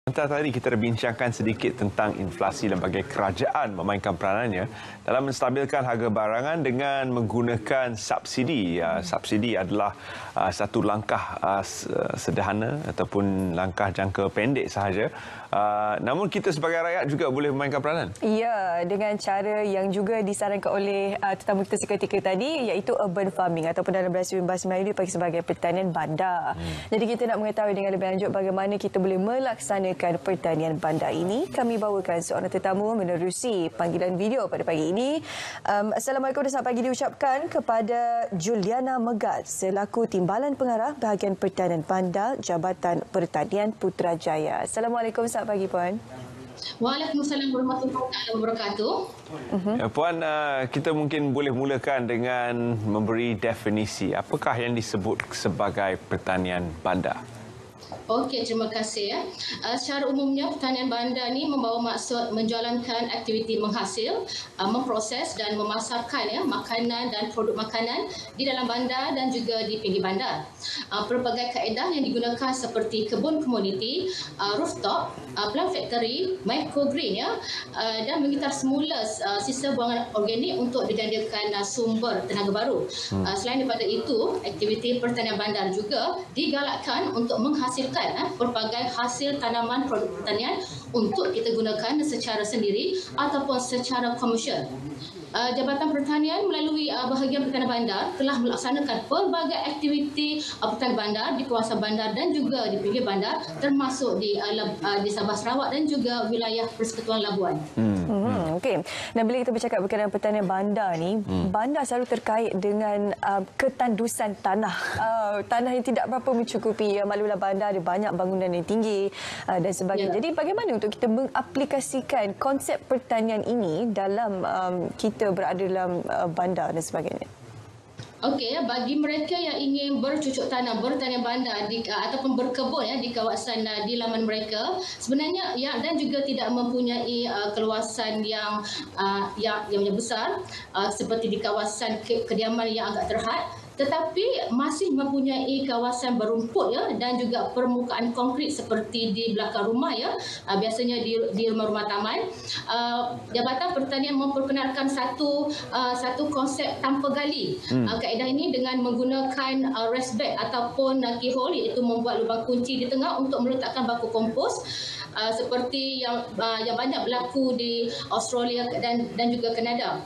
Tadi kita dah bincangkan sedikit tentang inflasi dan bagaimana kerajaan memainkan peranannya dalam menstabilkan harga barangan dengan menggunakan subsidi. Subsidi adalah satu langkah sederhana ataupun langkah jangka pendek sahaja. Namun kita sebagai rakyat juga boleh memainkan peranan. Ya, dengan cara yang juga disarankan oleh tetamu kita seketika tadi, iaitu urban farming ataupun dalam bahasa Melayu dipanggil sebagai pertanian bandar. Jadi kita nak mengetahui dengan lebih lanjut bagaimana kita boleh melaksanakan pertanian bandar ini. Kami bawakan seorang tetamu menerusi panggilan video pada pagi ini. Assalamualaikum dan selamat pagi diucapkan kepada Juliana Megat selaku Timbalan Pengarah Bahagian Pertanian Bandar Jabatan Pertanian Putrajaya. Assalamualaikum, selamat pagi Puan. Waalaikumsalam warahmatullahi wabarakatuh. Ya, Puan, kita mungkin boleh mulakan dengan memberi definisi apakah yang disebut sebagai pertanian bandar. Okey, terima kasih ya. Secara umumnya pertanian bandar ni membawa maksud menjalankan aktiviti menghasil, memproses dan memasarkan ya makanan dan produk makanan di dalam bandar dan juga di pinggir bandar. Pelbagai kaedah yang digunakan seperti kebun komuniti, rooftop, plant factory, microgreen ya, dan mengitar semula sisa buangan organik untuk dijadikan sumber tenaga baru. Selain daripada itu, aktiviti pertanian bandar juga digalakkan untuk menghasilkan pelbagai hasil tanaman produk pertanian untuk kita gunakan secara sendiri ataupun secara komersial. Jabatan Pertanian melalui bahagian pertanian bandar telah melaksanakan pelbagai aktiviti pertanian bandar di kawasan bandar dan juga di pinggir bandar, termasuk di Sabah Sarawak dan juga wilayah Persekutuan Labuan. Okey. Dan bila kita bercakap berkenaan pertanian bandar ni, bandar selalu terkait dengan ketandusan tanah. Tanah yang tidak berapa mencukupi. Maklumlah bandar ada banyak bangunan yang tinggi dan sebagainya. Jadi bagaimana untuk kita mengaplikasikan konsep pertanian ini dalam kita berada dalam bandar dan sebagainya? Okey, bagi mereka yang ingin bercucuk tanam, bertanian bandar ataupun berkebun ya di kawasan di laman mereka, sebenarnya ya, dan juga tidak mempunyai keluasan yang besar seperti di kawasan kediaman yang agak terhad, tetapi masih mempunyai kawasan berumput ya dan juga permukaan konkrit seperti di belakang rumah ya, biasanya di rumah-rumah taman. Jabatan Pertanian memperkenalkan satu konsep tanpa gali. Kaedah ini dengan menggunakan raised bed ataupun keyhole, iaitu membuat lubang kunci di tengah untuk meletakkan baku kompos, seperti yang banyak berlaku di Australia dan juga Kanada.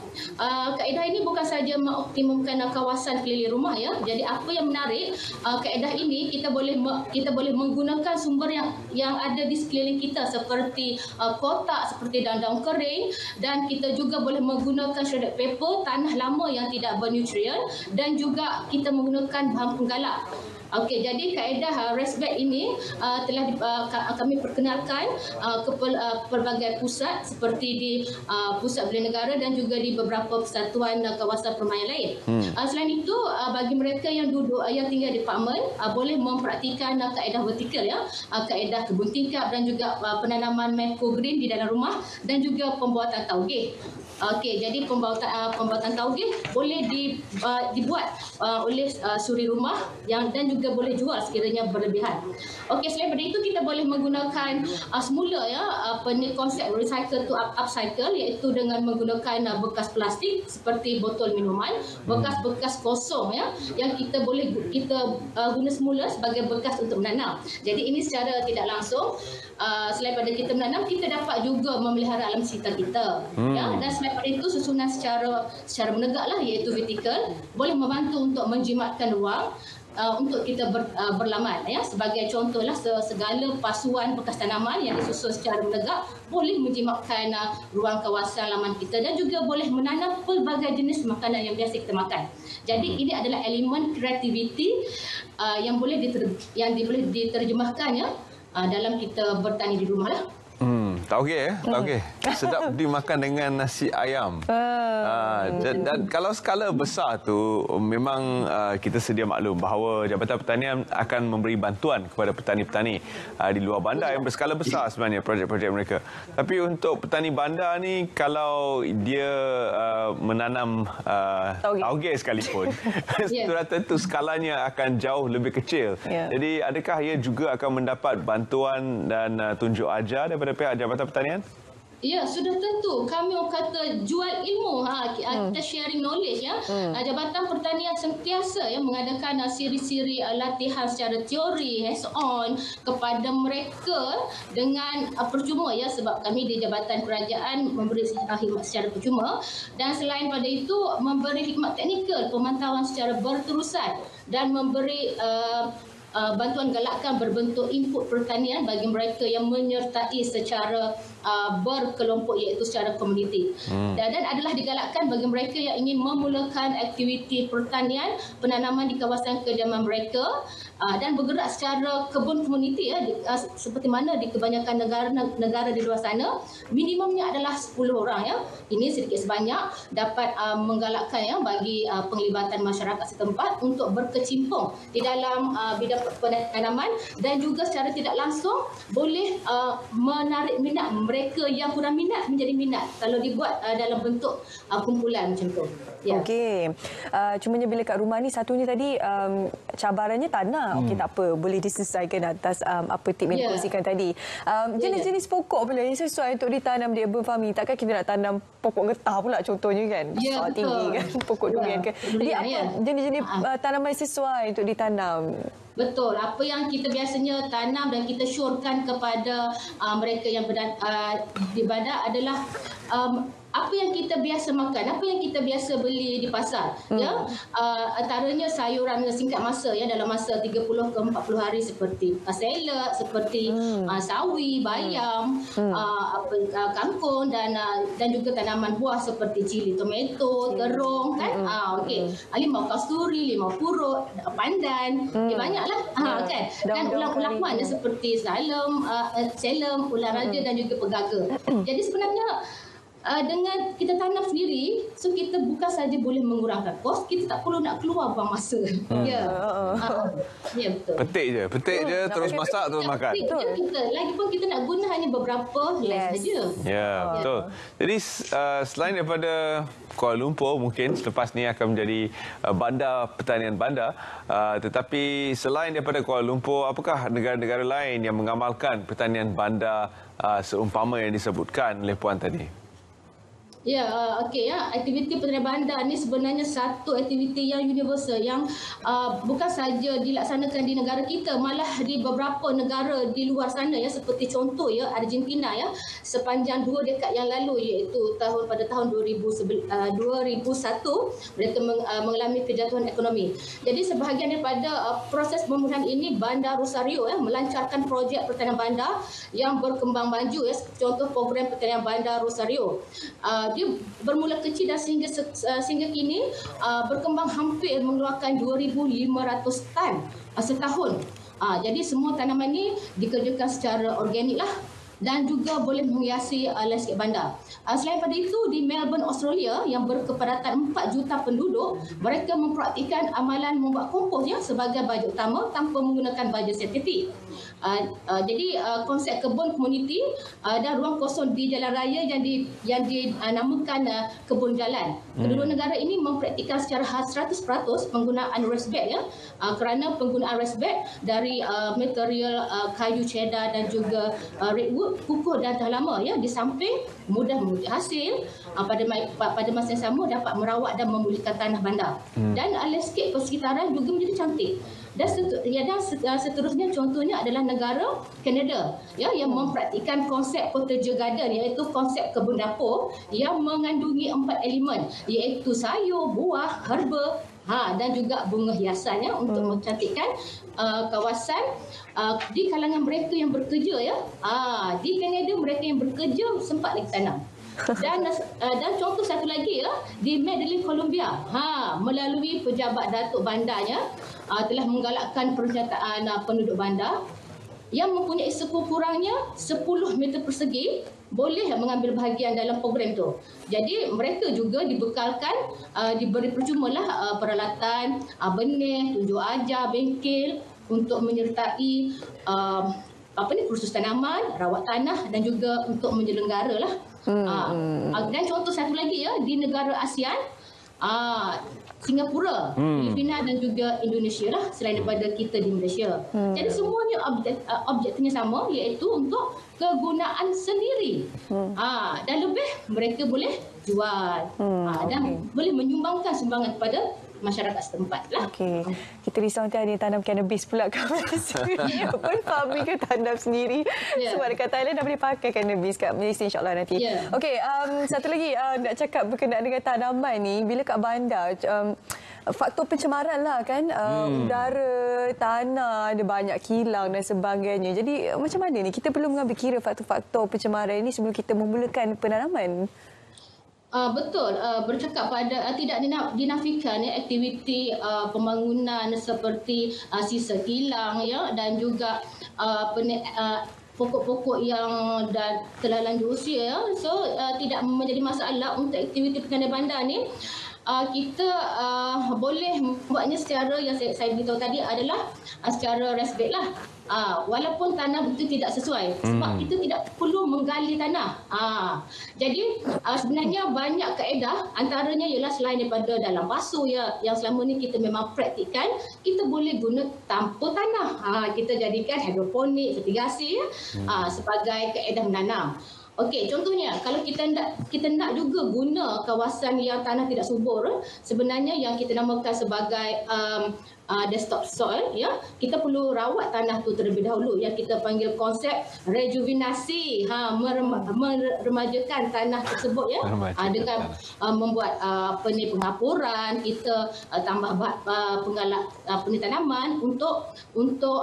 Kaedah ini bukan sahaja mengoptimumkan kawasan keliling rumah ya. Jadi apa yang menarik, kaedah ini kita boleh menggunakan sumber yang ada di sekeliling kita seperti kotak, seperti daun-daun kering, dan kita juga boleh menggunakan shredded paper, tanah lama yang tidak bernutrien, dan juga kita menggunakan bahan penggalak. Okey, jadi kaedah raised bed ini telah kami perkenalkan ke pelbagai pusat seperti di Pusat Belia Negara dan juga di beberapa persatuan kawasan permainan lain. Selain itu, bagi mereka yang tinggal di apartmen, boleh mempraktikan kaedah vertikal ya, kaedah kebun tingkap dan juga penanaman microgreen di dalam rumah dan juga pembuatan taugeh. Okey, jadi pembuatan taugeh boleh dibuat oleh suri rumah dan juga boleh jual sekiranya berlebihan. Okey, selain daripada itu kita boleh menggunakan semula ya konsep recycle to upcycle, iaitu dengan menggunakan bekas plastik seperti botol minuman, bekas-bekas kosong ya yang kita guna semula sebagai bekas untuk menanam. Jadi ini secara tidak langsung, selain daripada kita menanam, kita dapat juga memelihara alam sekitar kita. Ya, dan selain daripada itu, susunan secara menegak lah, iaitu vertikal, boleh membantu untuk menjimatkan ruang untuk kita berlaman ya. Sebagai contohlah, segala pasuan bekas tanaman yang disusun secara menegak boleh menjimatkan ruang kawasan laman kita dan juga boleh menanam pelbagai jenis makanan yang biasa kita makan. Jadi ini adalah elemen kreativiti yang boleh diterjemahkan ya dalam kita bertani di rumah lah. Tauge tauge. Sedap dimakan dengan nasi ayam. Dan kalau skala besar tu memang kita sedia maklum bahawa Jabatan Pertanian akan memberi bantuan kepada petani-petani di luar bandar yang berskala besar sebenarnya projek-projek mereka. Tapi untuk petani bandar ni kalau dia menanam tauge sekalipun sudah tentu skalanya akan jauh lebih kecil. Jadi adakah ia juga akan mendapat bantuan dan tunjuk ajar daripada pihak Jabatan Pertanian? Ya, sudah tentu. Kami orang kata jual ilmu, kita sharing knowledge ya. Jabatan Pertanian sentiasa mengadakan siri-siri latihan secara teori hands on kepada mereka dengan percuma ya, sebab kami di Jabatan Kerajaan memberi khidmat secara percuma, dan selain pada itu memberi khidmat teknikal, pemantauan secara berterusan dan memberi bantuan galakan berbentuk input pertanian bagi mereka yang menyertai secara berkelompok, iaitu secara komuniti. Dan adalah digalakkan bagi mereka yang ingin memulakan aktiviti pertanian, penanaman di kawasan kediaman mereka dan bergerak secara kebun komuniti ya, seperti mana di kebanyakan negara di luar sana, minimumnya adalah 10 orang ya. Ini sedikit sebanyak dapat menggalakkan ya bagi penglibatan masyarakat setempat untuk berkecimpung di dalam bidang penanaman, dan juga secara tidak langsung boleh menarik minat mereka yang kurang minat menjadi minat kalau dibuat dalam bentuk kumpulan macam tu. Ya. Okey. Cumanya bila kat rumah ni satunya tadi cabarannya tanah. Okey, tak apa, boleh diselesaikan atas apa tip yang dikongsikan tadi. Jenis-jenis pokok pula yang sesuai untuk ditanam di urban farming. Takkan kita nak tanam pokok getah pula contohnya kan? Besar tinggi kan, pokok durian kan. Jadi apa jenis-jenis tanaman yang sesuai untuk ditanam? Betul. Apa yang kita biasanya tanam dan kita syorkan kepada mereka yang di bandar adalah apa yang kita biasa makan, apa yang kita biasa beli di pasar. Ya, antaranya sayuran singkat masa ya, dalam masa 30 ke 40 hari seperti seled, seperti sawi, bayam, kangkung dan juga tanaman buah seperti cili, tomato, terung kan. Okey. Limau kasturi, limau purut, pandan, banyaklah kan. Dan ulang-ulangan seperti salem, ular raja dan juga pegaga. Jadi sebenarnya dengan kita tanam sendiri, so kita bukan saja boleh mengurangkan kos, kita tak perlu nak keluar buang masa. Ya. Ya, betul. Petik je terus masak terus makan. Lagipun kita nak guna hanya beberapa helai saja. Ya, betul. Jadi selain daripada Kuala Lumpur mungkin selepas ni akan menjadi bandar pertanian bandar, tetapi selain daripada Kuala Lumpur, apakah negara-negara lain yang mengamalkan pertanian bandar seumpama yang disebutkan oleh puan tadi? Ya, okey ya. Aktiviti pertanian bandar ni sebenarnya satu aktiviti yang universal, yang bukan saja dilaksanakan di negara kita, malah di beberapa negara di luar sana ya, seperti contoh ya Argentina ya, sepanjang 2 dekad yang lalu, iaitu pada tahun 2001 mereka mengalami kejatuhan ekonomi. Jadi sebahagian daripada proses pemulihan ini, Bandar Rosario ya melancarkan projek pertanian bandar yang berkembang maju ya, contoh program pertanian bandar Rosario. Dia bermula kecil dan sehingga kini berkembang hampir mengeluarkan 2,500 tan setahun. Jadi semua tanaman ini dikerjakan secara organik lah, dan juga boleh menghiasi landscape bandar. Selain pada itu, di Melbourne, Australia yang berkepadatan 4 juta penduduk, mereka mempraktikkan amalan membuat kompos ya sebagai baja utama tanpa menggunakan baja sintetik. Jadi konsep kebun komuniti dan ruang kosong di jalan raya yang dinamakan kebun jalan. Kedua negara ini mempraktikkan secara 100% penggunaan raised bed ya, kerana penggunaan raised bed dari material kayu cedar dan juga redwood kukuh dan tahan lama ya, di samping mudah menguji hasil, pada masa yang sama dapat merawat dan memulihkan tanah bandar. Dan landscape persekitaran juga menjadi cantik. Dan seterusnya contohnya adalah negara Kanada ya, yang mempraktikkan konsep cottage garden, iaitu konsep kebun dapur yang mengandungi 4 elemen, iaitu sayur, buah, herba dan juga bunga hiasan ya, untuk mencantikkan kawasan di kalangan mereka yang bekerja ya. Di Kanada mereka yang bekerja sempat lagi tanam. Dan contoh satu lagi ya, di Medellin, Colombia, melalui pejabat datuk bandarnya telah menggalakkan pernyataan penduduk bandar yang mempunyai sekurang-kurangnya 10 meter persegi boleh mengambil bahagian dalam program tu. Jadi mereka juga dibekalkan, diberi percumalah peralatan, benih, tunjuk ajar, bengkel untuk menyertai kursus tanaman, rawat tanah dan juga untuk menyelenggara lah. Dan contoh satu lagi ya, di negara ASEAN, Singapura, Filipina dan juga Indonesia lah selain daripada kita di Malaysia. Jadi semuanya objektifnya sama, iaitu untuk kegunaan sendiri. Dan lebih mereka boleh jual dan boleh menyumbangkan sumbangan kepada masyarakat setempat lah. Okey. Kita risau nanti ada yang tanam cannabis pula kat Malaysia. Pun farming ke tanam sendiri. Sebab dekat Thailand dah boleh pakai cannabis kat Malaysia insyaAllah nanti. Okey, satu lagi nak cakap berkenaan dengan tanaman ni. Bila kat bandar, faktor pencemaran lah kan. Udara, tanah, ada banyak kilang dan sebagainya. Jadi macam mana ni? Kita perlu mengambil kira faktor-faktor pencemaran ini sebelum kita memulakan penanaman. Betul, bercakap pada tidak dinafikan ya, aktiviti pembangunan seperti sisa kilang ya, dan juga pokok-pokok yang dah telah lanjut usia ya. So tidak menjadi masalah untuk aktiviti pertanian bandar ni. Kita boleh buatnya secara yang saya beritahu tadi adalah secara resbed lah. Walaupun tanah itu tidak sesuai sebab kita tidak perlu menggali tanah. Jadi sebenarnya banyak kaedah, antaranya ialah selain daripada dalam pasu ya, yang selama ni kita memang praktikkan, kita boleh guna tanpa tanah. Kita jadikan hidroponik, fertigasi ya, sebagai kaedah menanam. Okey, contohnya kalau kita nak juga guna kawasan yang tanah tidak subur, sebenarnya yang kita namakan sebagai desktop soil ya, kita perlu rawat tanah tu terlebih dahulu yang kita panggil konsep rejuvenasi, meremajakan tanah tersebut ya, dengan membuat pengapuran, kita tambah penggalak tanaman untuk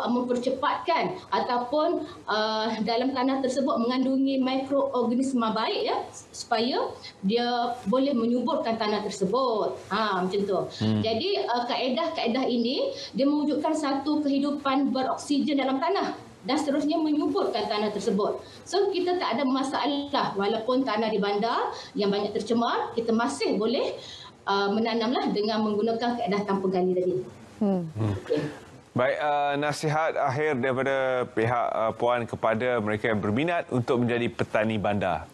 mempercepatkan ataupun dalam tanah tersebut mengandungi mikroorganisma baik ya, supaya dia boleh menyuburkan tanah tersebut. Macam tu. Jadi kaedah-kaedah ini dia mewujudkan satu kehidupan beroksigen dalam tanah dan seterusnya menyuburkan tanah tersebut. So kita tak ada masalah walaupun tanah di bandar yang banyak tercemar, kita masih boleh menanamlah dengan menggunakan kaedah tanpa gali tadi. Okay. Baik, nasihat akhir daripada pihak Puan kepada mereka yang berminat untuk menjadi petani bandar.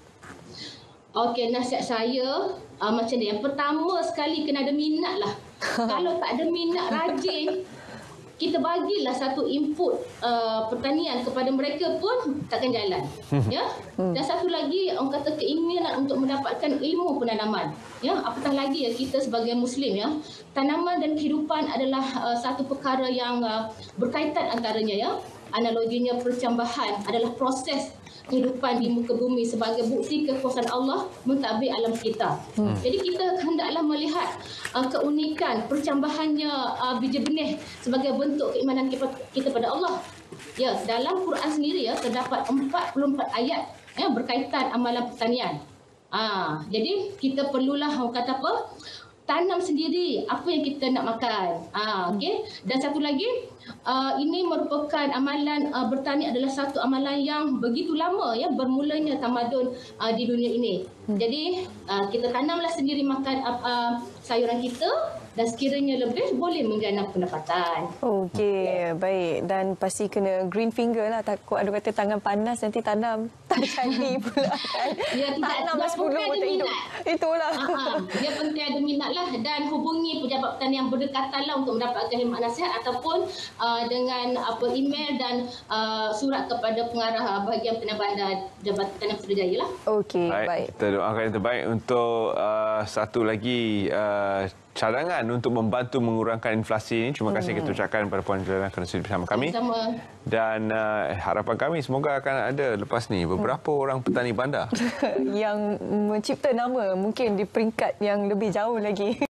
Okey, nasihat saya macam ni. Yang pertama sekali kena ada minat lah. Kalau tak ada minat, rajin, kita bagilah satu input pertanian kepada mereka pun takkan jalan. Ya. Dan satu lagi, orang kata keinginan untuk mendapatkan ilmu penanaman. Ya, apatah lagi ya, kita sebagai Muslim ya, tanaman dan kehidupan adalah satu perkara yang berkaitan antaranya ya. Analoginya percambahan adalah proses kehidupan di muka bumi sebagai bukti kekuasaan Allah mentadbir alam sekitar. Jadi kita hendaklah melihat keunikan percambahannya biji benih sebagai bentuk keimanan kita pada Allah. Ya, dalam Quran sendiri ya terdapat 44 ayat yang berkaitan amalan pertanian. Jadi kita perlulah orang kata apa? Tanam sendiri apa yang kita nak makan. Okey. Dan satu lagi, ini merupakan amalan bertani adalah satu amalan yang begitu lama ya, bermulanya tamadun di dunia ini. Jadi kita tanamlah sendiri makan sayuran kita dan sekiranya lebih boleh menggana pendapatan. Okey, baik. Dan pasti kena green finger lah. Takut ada kata tangan panas nanti tanam tak jadi pula kan. Ya, tanam 10 untuk hidup. Itulah. Dia penting ada minat lah, dan hubungi pejabat petani yang berdekatan lah untuk mendapatkan khidmat nasihat ataupun dengan email dan surat kepada pengarah bahagian petani bandar Jabatan Petanian Putrajaya lah. Okey, baik. Kita doakan yang terbaik untuk satu lagi cadangan untuk membantu mengurangkan inflasi ini. Terima kasih kita ucapkan kepada Puan Juliana kerana sudi bersama kami. Sama. Dan harapan kami semoga akan ada lepas ni beberapa orang petani bandar yang mencipta nama mungkin di peringkat yang lebih jauh lagi.